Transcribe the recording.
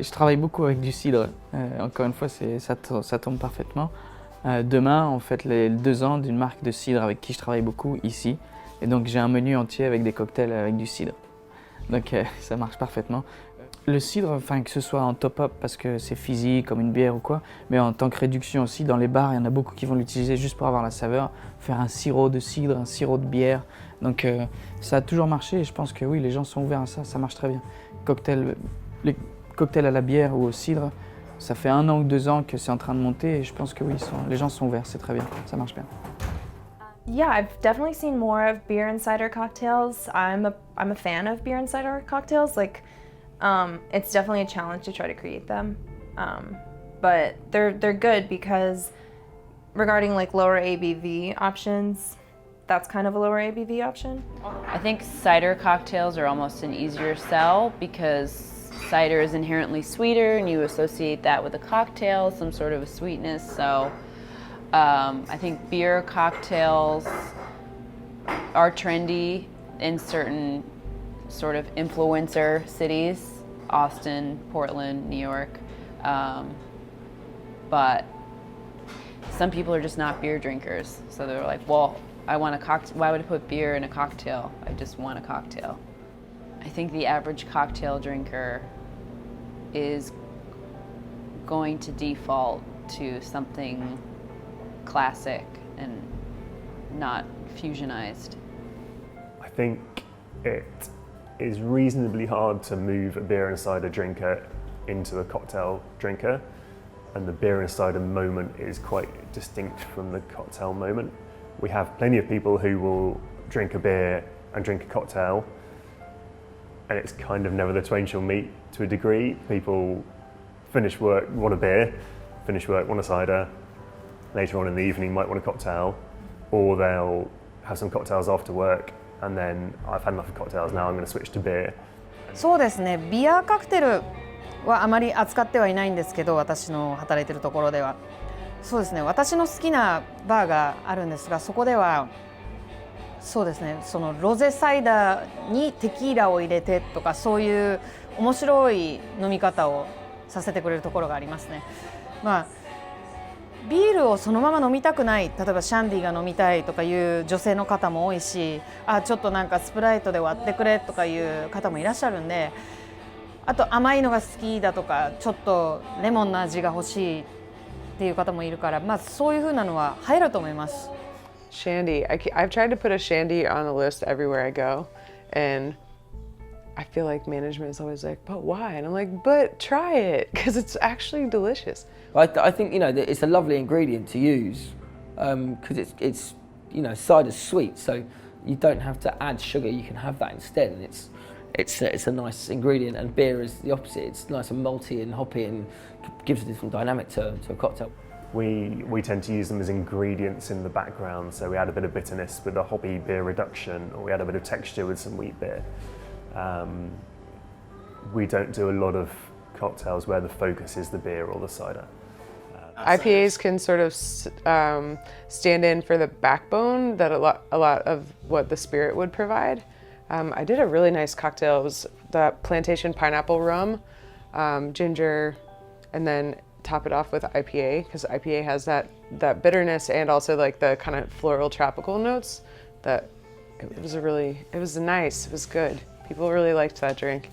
je travaille beaucoup avec du cidre. Encore une fois, ça tombe parfaitement. Demain, on fête les 2 ans d'une marque de cidre avec qui je travaille beaucoup ici. Et donc j'ai un menu entier avec des cocktails avec du cidre. Donc ça marche parfaitement. Le cidre, enfin que ce soit en top-up parce que c'est physique comme une bière ou quoi, mais en tant que réduction aussi, dans les bars, il y en a beaucoup qui vont l'utiliser juste pour avoir la saveur, faire un sirop de cidre, un sirop de bière. Donc ça a toujours marché et je pense que oui, les gens sont ouverts à ça, ça marche très bien. Les cocktails à la bière ou au cidre, ça fait 1 an ou 2 ans que c'est en train de monter et je pense que oui, les gens sont ouverts, c'est très bien, ça marche bien. Yeah, I've definitely seen more of beer and cider cocktails. I'm a fan of beer and cider cocktails. Like, it's definitely a challenge to try to create them, but they're good because regarding like lower ABV options, that's kind of a lower ABV option. I think cider cocktails are almost an easier sell because cider is inherently sweeter and you associate that with a cocktail, some sort of a sweetness. So I think beer cocktails are trendy in certain sort of influencer cities, Austin, Portland, New York, but some people are just not beer drinkers. So they're like, well, I want a cocktail. Why would I put beer in a cocktail? I just want a cocktail. I think the average cocktail drinker is going to default to something classic and not fusionized. I think it is reasonably hard to move a beer and cider drinker into a cocktail drinker, and the beer and cider moment is quite distinct from the cocktail moment. We have plenty of people who will drink a beer and drink a cocktail, and it's kind of never the twain shall meet to a degree. People finish work, want a beer, finish work, want a cider, later on in the evening might want a cocktail, or they'll have some cocktails after work and then I've had enough of cocktails, now I'm going to switch to beer. そうですね、ビアカクテルはあまり扱ってはいないんですけど、私の働いているところでは。そうですね、私の好きなバーがあるんですが、そこではそうですね、そのロゼサイダーにテキーラを入れてとか、そういう面白い飲み方をさせてくれるところがありますね。まあビールをそのまま飲みたくない、例えばシャンディが飲みたいとかいう女性の方も多いし、ちょっとなんかスプライトで割ってくれとかいう方もいらっしゃるんで、あと甘いのが好きだとか、ちょっとレモンの味が欲しいっていう方もいるから、まあそういう風なのは流行ると思います。Shandy. I've tried to put a shandy on the list everywhere I go, and I feel like management is always like, but why? And I'm like, but try it, because it's actually delicious. I think, you know, it's a lovely ingredient to use, because it's you know, cider's sweet, so you don't have to add sugar, you can have that instead, and it's a nice ingredient, and beer is the opposite. It's nice and malty and hoppy and gives a different dynamic to a cocktail. We tend to use them as ingredients in the background, so we add a bit of bitterness with a hoppy beer reduction, or we add a bit of texture with some wheat beer. We don't do a lot of cocktails where the focus is the beer or the cider. IPAs can sort of stand in for the backbone that a lot of what the spirit would provide. I did a really nice cocktail. It was the plantation pineapple rum, ginger, and then top it off with IPA, because IPA has that bitterness and also like the kind of floral tropical notes. That it was nice. It was good. People really liked that drink.